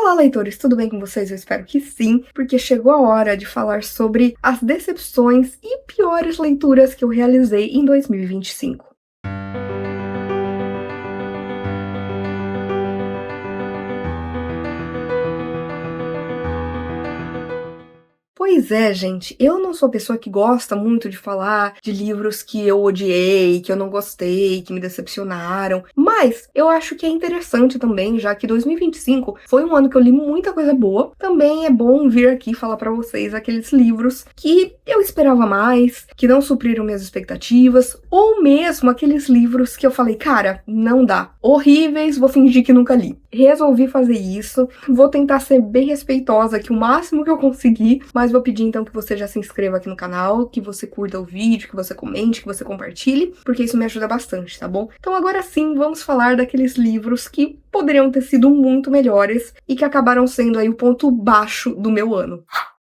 Olá, leitores, tudo bem com vocês? Eu espero que sim, porque chegou a hora de falar sobre as decepções e piores leituras que eu realizei em 2025. Pois é, gente, eu não sou a pessoa que gosta muito de falar de livros que eu odiei, que eu não gostei, que me decepcionaram, mas eu acho que é interessante também, já que 2025 foi um ano que eu li muita coisa boa, também é bom vir aqui falar pra vocês aqueles livros que eu esperava mais, que não supriram minhas expectativas, ou mesmo aqueles livros que eu falei, cara, não dá, horríveis, vou fingir que nunca li. Resolvi fazer isso, vou tentar ser bem respeitosa aqui o máximo que eu conseguir, mas vou pedir então que você já se inscreva aqui no canal, que você curta o vídeo, que você comente, que você compartilhe, porque isso me ajuda bastante, tá bom? Então agora sim, vamos falar daqueles livros que poderiam ter sido muito melhores e que acabaram sendo aí o ponto baixo do meu ano.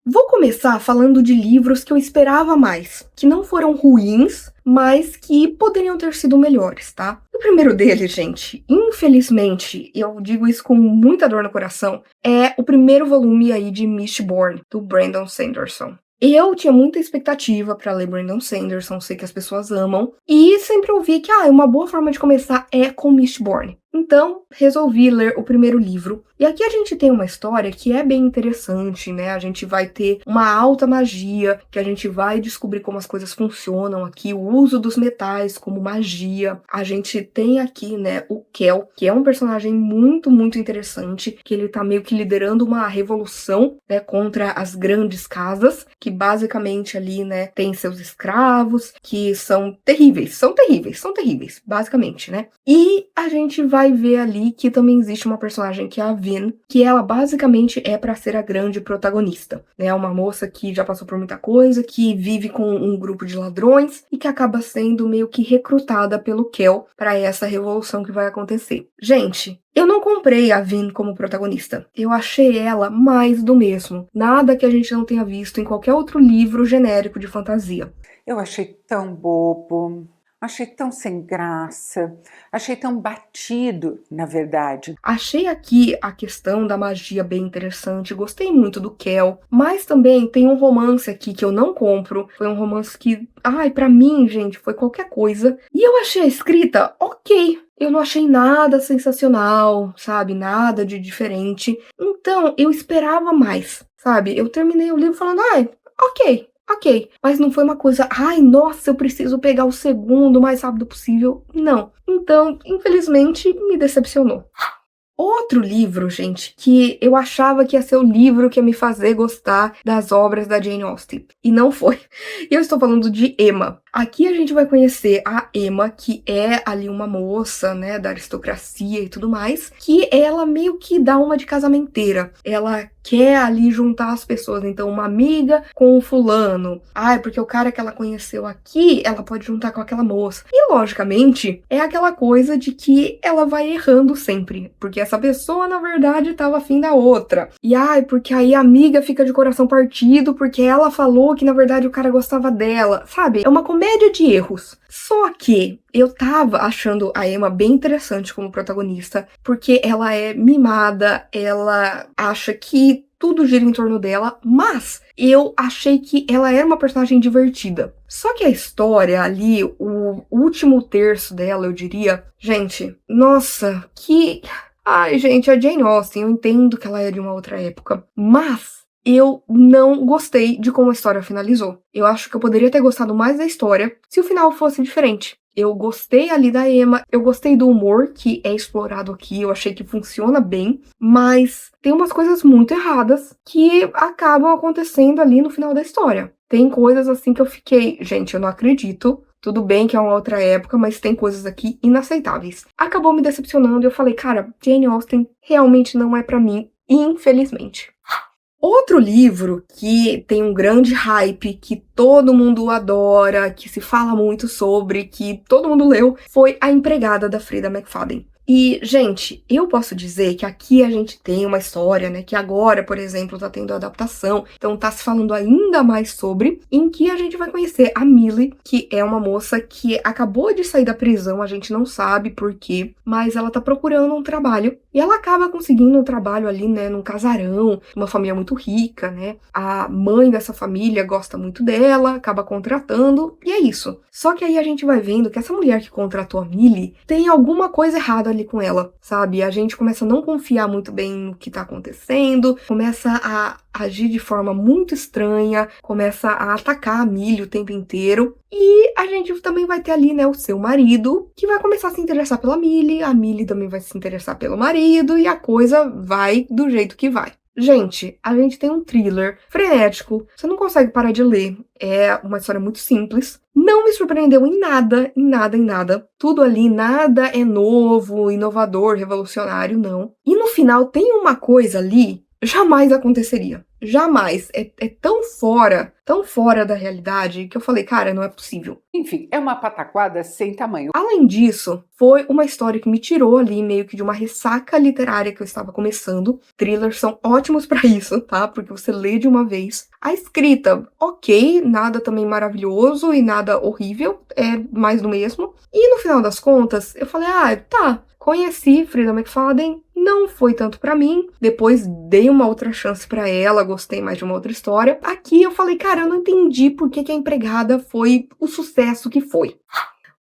Vou começar falando de livros que eu esperava mais, que não foram ruins, mas que poderiam ter sido melhores, tá? O primeiro deles, gente, infelizmente, eu digo isso com muita dor no coração, é o primeiro volume aí de Mistborn, do Brandon Sanderson. Eu tinha muita expectativa pra ler Brandon Sanderson, sei que as pessoas amam, e sempre ouvi que uma boa forma de começar é com Mistborn. Então, resolvi ler o primeiro livro. E aqui a gente tem uma história que é bem interessante, né? A gente vai ter uma alta magia, que a gente vai descobrir como as coisas funcionam aqui, o uso dos metais como magia. A gente tem aqui, né, o Kel, que é um personagem muito, muito interessante, que ele tá meio que liderando uma revolução, né, contra as grandes casas, que basicamente ali, né, tem seus escravos, que são terríveis, basicamente, né? E a gente vai ver ali que também existe uma personagem que é a Vin, que ela basicamente é pra ser a grande protagonista, né? Uma moça que já passou por muita coisa, que vive com um grupo de ladrões e que acaba sendo meio que recrutada pelo Kel pra essa revolução que vai acontecer. Gente, eu não comprei a Vin como protagonista. Eu achei ela mais do mesmo. Nada que a gente não tenha visto em qualquer outro livro genérico de fantasia. Eu achei tão bobo, achei tão sem graça, achei tão batido, na verdade. Achei aqui a questão da magia bem interessante, gostei muito do Kel, mas também tem um romance aqui que eu não compro. Foi um romance que, pra mim, gente, foi qualquer coisa. E eu achei a escrita ok. Eu não achei nada sensacional, sabe? Nada de diferente. Então, eu esperava mais, sabe? Eu terminei o livro falando, ok, mas não foi uma coisa, nossa, eu preciso pegar o segundo o mais rápido possível. Não. Então, infelizmente, me decepcionou. Outro livro, gente, que eu achava que ia ser o livro que ia me fazer gostar das obras da Jane Austen. E não foi. Eu estou falando de Emma. Aqui a gente vai conhecer a Emma, que é ali uma moça, né, da aristocracia e tudo mais, que ela meio que dá uma de casamenteira. Ela quer ali juntar as pessoas, então uma amiga com o fulano. Porque o cara que ela conheceu aqui, ela pode juntar com aquela moça. E logicamente, é aquela coisa de que ela vai errando sempre, porque essa pessoa na verdade estava afim da outra. E porque aí a amiga fica de coração partido porque ela falou que na verdade o cara gostava dela. Sabe? É uma comédia de erros. Só que eu tava achando a Emma bem interessante como protagonista, porque ela é mimada, ela acha que tudo gira em torno dela, mas eu achei que ela era uma personagem divertida. Só que a história ali, o último terço dela, eu diria, gente, nossa, que... gente, a Jane Austen, eu entendo que ela é de uma outra época, mas eu não gostei de como a história finalizou. Eu acho que eu poderia ter gostado mais da história se o final fosse diferente. Eu gostei ali da Emma, eu gostei do humor que é explorado aqui, eu achei que funciona bem, mas tem umas coisas muito erradas que acabam acontecendo ali no final da história. Tem coisas assim que eu fiquei, gente, eu não acredito. Tudo bem que é uma outra época, mas tem coisas aqui inaceitáveis. Acabou me decepcionando e eu falei, cara, Jane Austen realmente não é pra mim, infelizmente. Outro livro que tem um grande hype, que todo mundo adora, que se fala muito sobre, que todo mundo leu, foi A Empregada, da Freida McFadden. E, gente, eu posso dizer que aqui a gente tem uma história, né, que agora, por exemplo, tá tendo adaptação, então tá se falando ainda mais sobre, em que a gente vai conhecer a Millie, que é uma moça que acabou de sair da prisão, a gente não sabe por quê, mas ela tá procurando um trabalho, e ela acaba conseguindo um trabalho ali, né, num casarão, uma família muito rica, né, a mãe dessa família gosta muito dela, acaba contratando, e é isso. Só que aí a gente vai vendo que essa mulher que contratou a Millie tem alguma coisa errada ali com ela, sabe? A gente começa a não confiar muito bem no que tá acontecendo, começa a agir de forma muito estranha, começa a atacar a Millie o tempo inteiro. E a gente também vai ter ali, né, o seu marido, que vai começar a se interessar pela Millie, a Millie também vai se interessar pelo marido, e a coisa vai do jeito que vai. Gente, a gente tem um thriller frenético, você não consegue parar de ler, é uma história muito simples, não me surpreendeu em nada, em nada, em nada. Tudo ali, nada é novo, inovador, revolucionário, não. E no final tem uma coisa ali, jamais aconteceria. Jamais. É tão fora da realidade, que eu falei, cara, não é possível. Enfim, é uma pataquada sem tamanho. Além disso, foi uma história que me tirou ali meio que de uma ressaca literária que eu estava começando. Thrillers são ótimos pra isso, tá? Porque você lê de uma vez. A escrita, ok, nada também maravilhoso e nada horrível, é mais do mesmo. E no final das contas, eu falei, tá, conheci Freida McFadden, não foi tanto pra mim. Depois dei uma outra chance pra ela, gostei mais de uma outra história. Aqui eu falei, cara, eu não entendi por que a Empregada foi o sucesso que foi.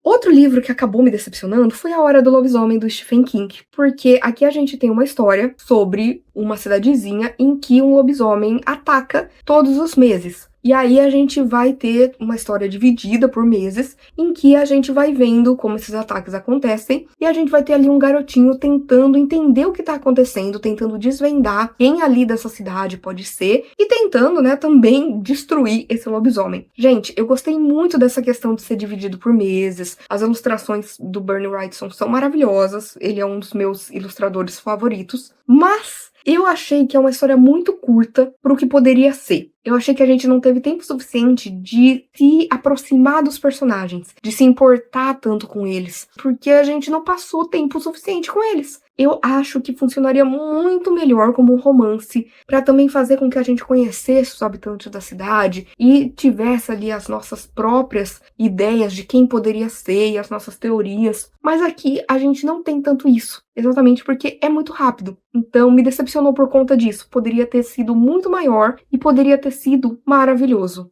Outro livro que acabou me decepcionando foi A Hora do Lobisomem, do Stephen King, porque aqui a gente tem uma história sobre uma cidadezinha em que um lobisomem ataca todos os meses. E aí a gente vai ter uma história dividida por meses, em que a gente vai vendo como esses ataques acontecem, e a gente vai ter ali um garotinho tentando entender o que tá acontecendo, tentando desvendar quem ali dessa cidade pode ser, e tentando, né, também destruir esse lobisomem. Gente, eu gostei muito dessa questão de ser dividido por meses, as ilustrações do Bernie Wrightson são maravilhosas, ele é um dos meus ilustradores favoritos, mas eu achei que é uma história muito curta para o que poderia ser. Eu achei que a gente não teve tempo suficiente de se aproximar dos personagens, de se importar tanto com eles, porque a gente não passou tempo suficiente com eles. Eu acho que funcionaria muito melhor como um romance, para também fazer com que a gente conhecesse os habitantes da cidade e tivesse ali as nossas próprias ideias de quem poderia ser e as nossas teorias. Mas aqui a gente não tem tanto isso, exatamente porque é muito rápido. Então me decepcionou por conta disso. Poderia ter sido muito maior e poderia ter sido maravilhoso.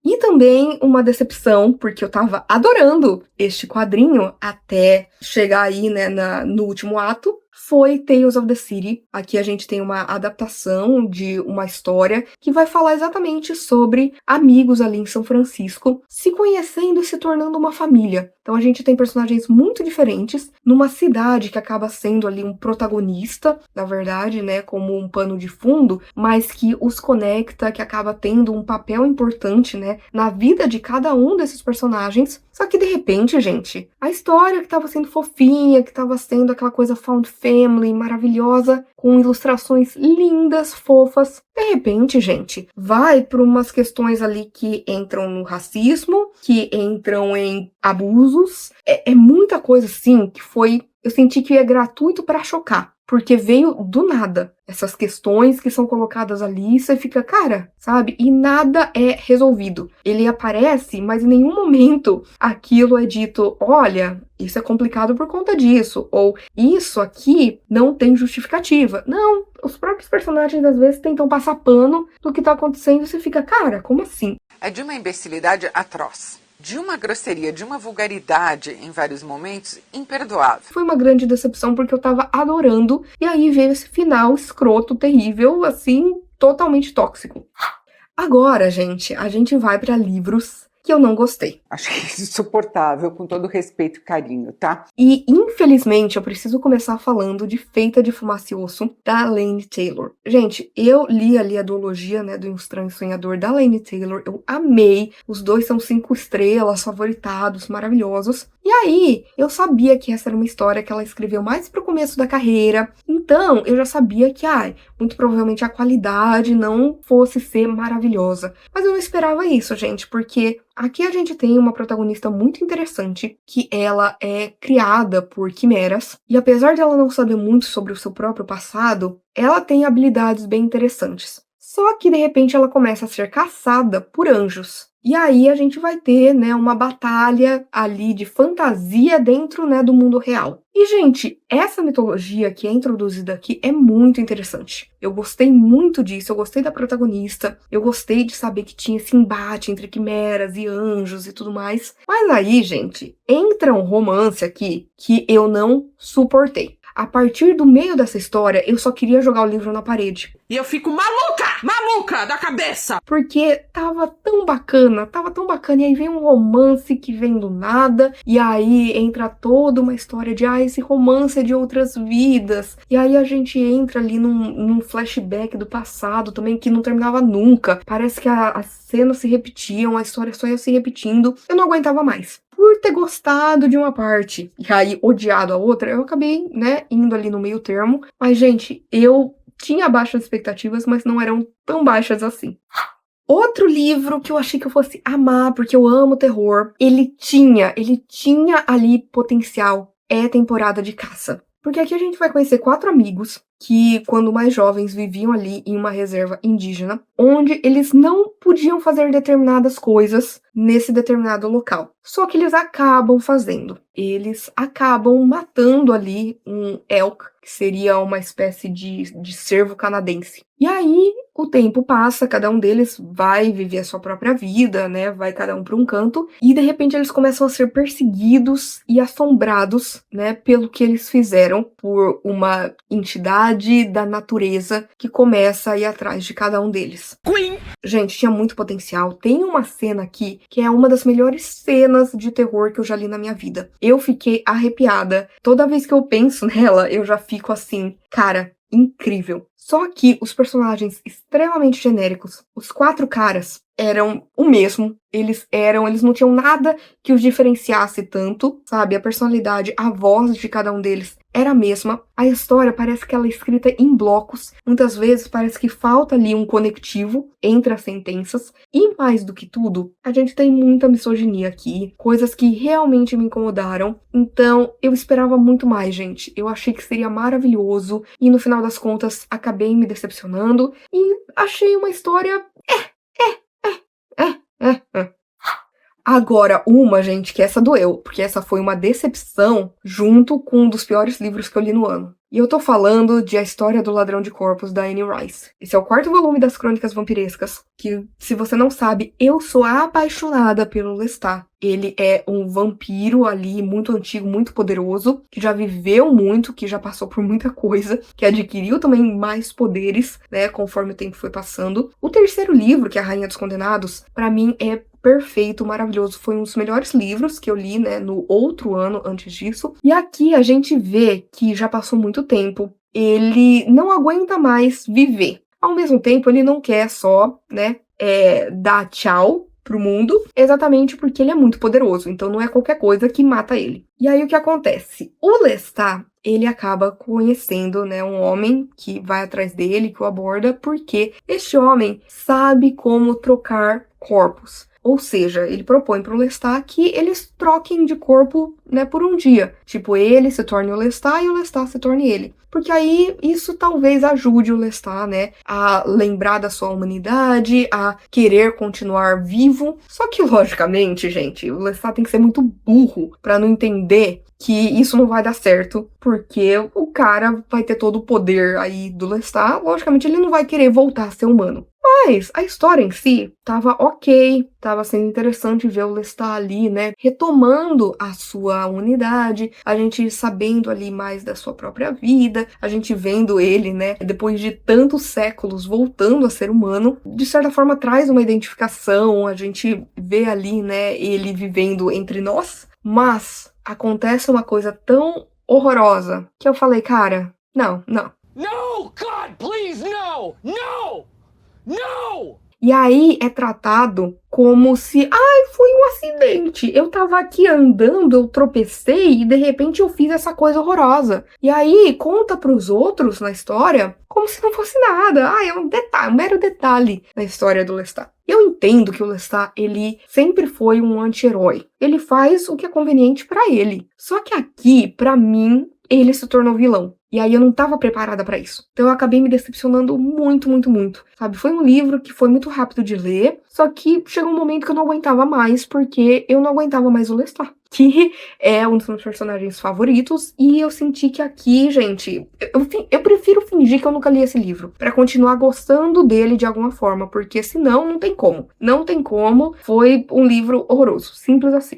E também uma decepção, porque eu tava adorando este quadrinho até chegar aí, né, no último ato, foi Tales of the City. Aqui a gente tem uma adaptação de uma história que vai falar exatamente sobre amigos ali em São Francisco se conhecendo e se tornando uma família. Então a gente tem personagens muito diferentes numa cidade que acaba sendo ali um protagonista, na verdade, né, como um pano de fundo, mas que os conecta, que acaba tendo um papel importante, né, na vida de cada um desses personagens. Só que de repente, gente, a história que tava sendo fofinha, que tava sendo aquela coisa found family maravilhosa, com ilustrações lindas, fofas, de repente, gente, vai para umas questões ali que entram no racismo, que entram em abusos. É muita coisa, assim, que foi... Eu senti que é gratuito para chocar, porque veio do nada essas questões que são colocadas ali e você fica, cara, sabe? E nada é resolvido. Ele aparece, mas em nenhum momento aquilo é dito, olha, isso é complicado por conta disso, ou isso aqui não tem justificativa. Não, os próprios personagens às vezes tentam passar pano do que tá acontecendo e você fica, cara, como assim? É de uma imbecilidade atroz. De uma grosseria, de uma vulgaridade em vários momentos, imperdoável. Foi uma grande decepção porque eu tava adorando, e aí veio esse final escroto, terrível, assim, totalmente tóxico. Agora, gente, a gente vai pra livros que eu não gostei. Achei insuportável, com todo respeito e carinho, tá? E, infelizmente, eu preciso começar falando de Feita de Fumaça e Osso, da Laini Taylor. Gente, eu li ali a duologia, né, do Um Estranho Sonhador, da Laini Taylor, eu amei, os dois são 5 estrelas, favoritados, maravilhosos. E aí, eu sabia que essa era uma história que ela escreveu mais pro começo da carreira, então eu já sabia que, muito provavelmente a qualidade não fosse ser maravilhosa. Mas eu não esperava isso, gente, porque Aqui a gente tem uma protagonista muito interessante, que ela é criada por quimeras, e apesar de ela não saber muito sobre o seu próprio passado, ela tem habilidades bem interessantes. Só que de repente ela começa a ser caçada por anjos. E aí a gente vai ter, né, uma batalha ali de fantasia dentro, né, do mundo real. E, gente, essa mitologia que é introduzida aqui é muito interessante. Eu gostei muito disso, eu gostei da protagonista, eu gostei de saber que tinha esse embate entre quimeras e anjos e tudo mais. Mas aí, gente, entra um romance aqui que eu não suportei. A partir do meio dessa história, eu só queria jogar o livro na parede. E eu fico maluca da cabeça! Porque tava tão bacana, e aí vem um romance que vem do nada, e aí entra toda uma história de, esse romance é de outras vidas, e aí a gente entra ali num flashback do passado também, que não terminava nunca, parece que as cenas se repetiam, a história só ia se repetindo, eu não aguentava mais. Por ter gostado de uma parte e aí odiado a outra, eu acabei, né, indo ali no meio termo, mas, gente, eu tinha baixas expectativas, mas não eram tão baixas assim. Outro livro que eu achei que eu fosse amar, porque eu amo terror, ele tinha ali potencial, é Temporada de Caça. Porque aqui a gente vai conhecer 4 amigos que, quando mais jovens, viviam ali em uma reserva indígena, onde eles não podiam fazer determinadas coisas nesse determinado local. Só que eles acabam fazendo. Eles acabam matando ali um elk, que seria uma espécie de cervo canadense. E aí, o tempo passa, cada um deles vai viver a sua própria vida, né? Vai cada um para um canto. E, de repente, eles começam a ser perseguidos e assombrados, né? Pelo que eles fizeram por uma entidade da natureza que começa a ir atrás de cada um deles. Queen! Gente, tinha muito potencial. Tem uma cena aqui que é uma das melhores cenas de terror que eu já li na minha vida. Eu fiquei arrepiada. Toda vez que eu penso nela, eu já fico assim, cara, incrível. Só que os personagens extremamente genéricos, os 4 caras eram o mesmo. Eles não tinham nada que os diferenciasse tanto, sabe? A personalidade, a voz de cada um deles era a mesma. A história parece que ela é escrita em blocos. Muitas vezes parece que falta ali um conectivo entre as sentenças. E mais do que tudo, a gente tem muita misoginia aqui, coisas que realmente me incomodaram. Então, eu esperava muito mais, gente. Eu achei que seria maravilhoso e no final das contas acabei me decepcionando e achei uma história Agora, gente, que essa doeu, porque essa foi uma decepção junto com um dos piores livros que eu li no ano. E eu tô falando de A História do Ladrão de Corpos, da Anne Rice. Esse é o 4º volume das Crônicas Vampirescas, que, se você não sabe, eu sou apaixonada pelo Lestat. Ele é um vampiro ali, muito antigo, muito poderoso, que já viveu muito, que já passou por muita coisa, que adquiriu também mais poderes, né, conforme o tempo foi passando. O 3º livro, que é A Rainha dos Condenados, pra mim é perfeito, maravilhoso. Foi um dos melhores livros que eu li, né, no outro ano antes disso. E aqui a gente vê que já passou muito tempo. Ele não aguenta mais viver. Ao mesmo tempo, ele não quer só, né, dar tchau pro mundo, exatamente porque ele é muito poderoso. Então não é qualquer coisa que mata ele. E aí o que acontece? O Lestat, ele acaba conhecendo, né, um homem que vai atrás dele, que o aborda, porque este homem sabe como trocar corpos. Ou seja, ele propõe pro Lestat que eles troquem de corpo, né, por um dia. Tipo, ele se torne o Lestat e o Lestat se torne ele. Porque aí isso talvez ajude o Lestat, né, a lembrar da sua humanidade, a querer continuar vivo. Só que, logicamente, gente, o Lestat tem que ser muito burro pra não entender que isso não vai dar certo, porque o cara vai ter todo o poder aí do Lestat, logicamente ele não vai querer voltar a ser humano. Mas a história em si tava ok, tava sendo interessante ver o Lestat ali, né, retomando a sua unidade, a gente sabendo ali mais da sua própria vida, a gente vendo ele, né, depois de tantos séculos voltando a ser humano, de certa forma traz uma identificação, a gente vê ali, né, ele vivendo entre nós, mas acontece uma coisa tão horrorosa que eu falei, cara, não. No, God, please, no! No! No! E aí é tratado como se, foi um acidente. Eu tava aqui andando, eu tropecei e de repente eu fiz essa coisa horrorosa. E aí conta pros outros na história como se não fosse nada. É um detalhe, um mero detalhe na história do Lestat. Eu entendo que o Lestat, ele sempre foi um anti-herói. Ele faz o que é conveniente pra ele. Só que aqui, pra mim, ele se tornou vilão. E aí eu não tava preparada pra isso. Então eu acabei me decepcionando muito, muito, muito. Sabe, foi um livro que foi muito rápido de ler, só que chegou um momento que eu não aguentava mais, porque eu não aguentava mais o Lestat, que é um dos meus personagens favoritos, e eu senti que aqui, gente, eu prefiro fingir que eu nunca li esse livro, pra continuar gostando dele de alguma forma, porque senão não tem como. Não tem como, foi um livro horroroso, simples assim.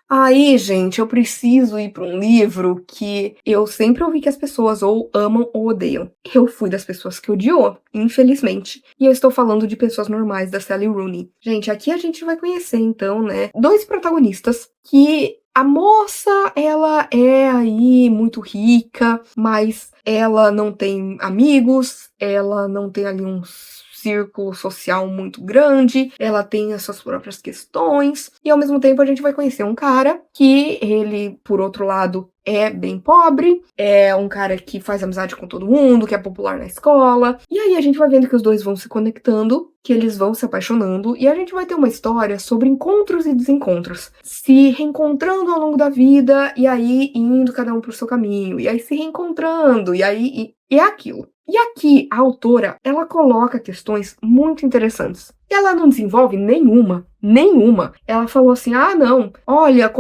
Aí, gente, eu preciso ir para um livro que eu sempre ouvi que as pessoas ou amam ou odeiam. Eu fui das pessoas que odiou, infelizmente. E eu estou falando de Pessoas Normais, da Sally Rooney. Gente, aqui a gente vai conhecer, então, né, dois protagonistas que a moça, ela é aí muito rica, mas ela não tem amigos, ela não tem ali um círculo social muito grande, ela tem as suas próprias questões, e ao mesmo tempo a gente vai conhecer um cara que ele, por outro lado, é bem pobre, é um cara que faz amizade com todo mundo, que é popular na escola, e aí a gente vai vendo que os dois vão se conectando, que eles vão se apaixonando, e a gente vai ter uma história sobre encontros e desencontros, se reencontrando ao longo da vida, e aí indo cada um pro seu caminho, e aí se reencontrando, e aí é aquilo. E aqui, a autora, ela coloca questões muito interessantes. E ela não desenvolve nenhuma. Ela falou assim, não, olha,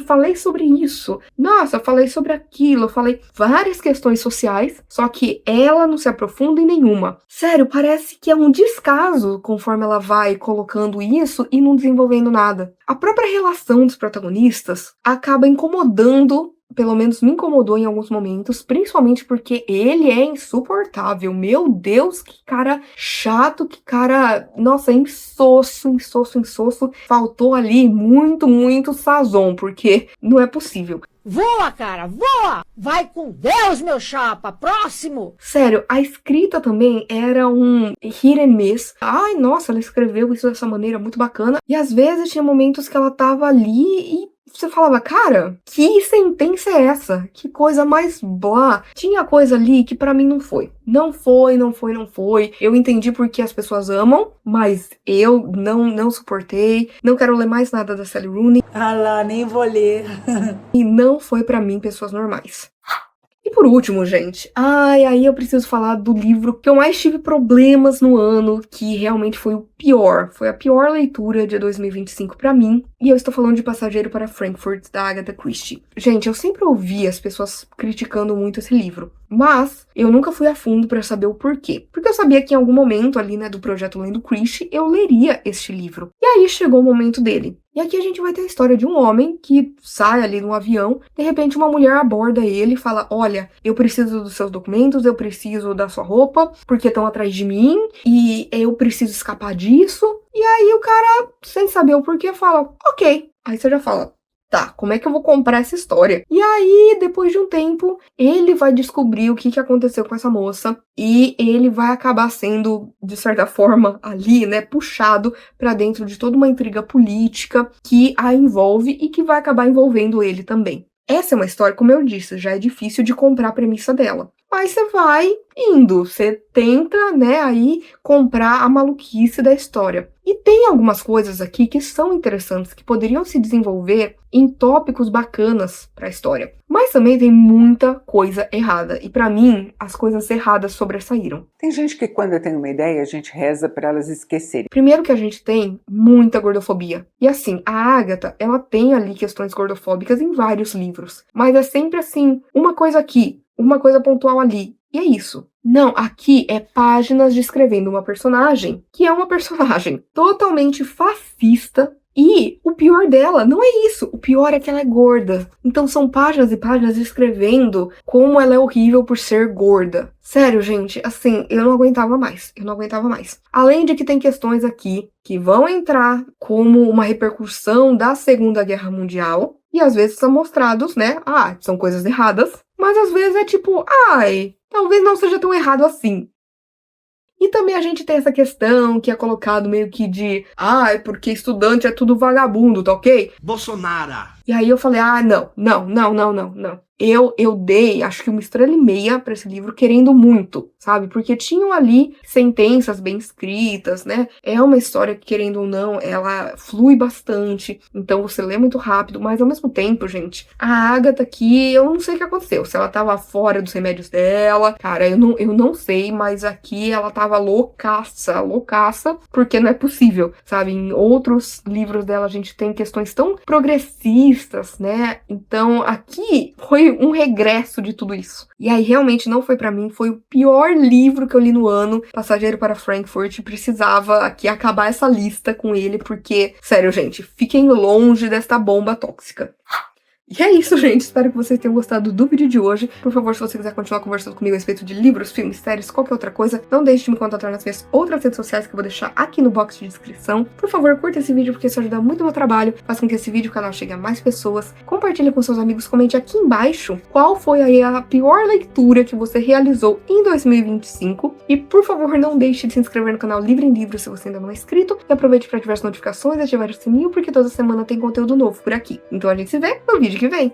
falei sobre isso. Nossa, falei sobre aquilo, falei várias questões sociais, só que ela não se aprofunda em nenhuma. Sério, parece que é um descaso conforme ela vai colocando isso e não desenvolvendo nada. A própria relação dos protagonistas acaba incomodando. Pelo menos me incomodou em alguns momentos, principalmente porque ele é insuportável. Meu Deus, que cara chato, que cara, nossa, insosso. Faltou ali muito sazon, porque não é possível. Voa, cara, voa! Vai com Deus, meu chapa! Próximo! Sério, a escrita também era um hit and miss. Ai, nossa, ela escreveu isso dessa maneira muito bacana. E às vezes tinha momentos que ela tava ali e você falava, cara, que sentença é essa? Que coisa mais blá. Tinha coisa ali que pra mim não foi. Não foi. Eu entendi porque as pessoas amam, mas eu não suportei. Não quero ler mais nada da Sally Rooney. Ah lá, nem vou ler. E não foi pra mim Pessoas Normais. E por último, gente, aí eu preciso falar do livro que eu mais tive problemas no ano, que realmente foi o pior. Foi a pior leitura de 2025 pra mim. E eu estou falando de Passageiro para Frankfurt, da Agatha Christie. Gente, eu sempre ouvi as pessoas criticando muito esse livro, mas eu nunca fui a fundo pra saber o porquê. Porque eu sabia que em algum momento ali, né, do projeto Lendo Christie, eu leria este livro. E aí chegou o momento dele. E aqui a gente vai ter a história de um homem que sai ali num avião, de repente uma mulher aborda ele e fala, olha, eu preciso dos seus documentos, eu preciso da sua roupa, porque estão atrás de mim, e eu preciso escapar disso. E aí o cara, sem saber o porquê, fala, ok. Aí você já fala, tá, como é que eu vou comprar essa história? E aí, depois de um tempo, ele vai descobrir o que aconteceu com essa moça e ele vai acabar sendo, de certa forma, ali, né, puxado pra dentro de toda uma intriga política que a envolve e que vai acabar envolvendo ele também. Essa é uma história, como eu disse, já é difícil de comprar a premissa dela. Mas você vai indo, você tenta, né, aí comprar a maluquice da história. E tem algumas coisas aqui que são interessantes, que poderiam se desenvolver em tópicos bacanas para a história. Mas também tem muita coisa errada. E para mim, as coisas erradas sobressaíram. Tem gente que quando tem uma ideia, a gente reza para elas esquecerem. Primeiro que a gente tem muita gordofobia. E assim, a Agatha, ela tem ali questões gordofóbicas em vários livros. Mas é sempre assim, uma coisa aqui, uma coisa pontual ali. E é isso. Não, aqui é páginas descrevendo uma personagem que é uma personagem totalmente fascista. E o pior dela não é isso. O pior é que ela é gorda. Então são páginas e páginas descrevendo como ela é horrível por ser gorda. Sério, gente, assim, eu não aguentava mais. Além de que tem questões aqui que vão entrar como uma repercussão da Segunda Guerra Mundial. E às vezes são mostrados, né? São coisas erradas. Mas às vezes é tipo, talvez não seja tão errado assim. E também a gente tem essa questão que é colocado meio que de, porque estudante é tudo vagabundo, tá ok? Bolsonaro. E aí eu falei, não. Eu dei, acho que 1,5 pra esse livro, querendo muito, sabe? Porque tinham ali sentenças bem escritas, né? É uma história que, querendo ou não, ela flui bastante, então você lê muito rápido, mas ao mesmo tempo, gente, a Agatha aqui, eu não sei o que aconteceu, se ela tava fora dos remédios dela, cara, eu não sei, mas aqui ela tava loucaça, porque não é possível, sabe? Em outros livros dela a gente tem questões tão progressistas, né? Então aqui foi um regresso de tudo isso. E aí realmente não foi pra mim, foi o pior livro que eu li no ano. Passageiro para Frankfurt, precisava aqui acabar essa lista com ele, porque, sério, gente, fiquem longe desta bomba tóxica. E é isso, gente. Espero que vocês tenham gostado do vídeo de hoje. Por favor, se você quiser continuar conversando comigo a respeito de livros, filmes, séries, qualquer outra coisa, não deixe de me contatar nas minhas outras redes sociais que eu vou deixar aqui no box de descrição. Por favor, curta esse vídeo porque isso ajuda muito o meu trabalho. Faça com que esse vídeo o canal chegue a mais pessoas. Compartilhe com seus amigos. Comente aqui embaixo qual foi aí a pior leitura que você realizou em 2025. E, por favor, não deixe de se inscrever no canal Livre em Livro se você ainda não é inscrito. E aproveite para ativar as notificações e ativar o sininho porque toda semana tem conteúdo novo por aqui. Então a gente se vê no vídeo que vem.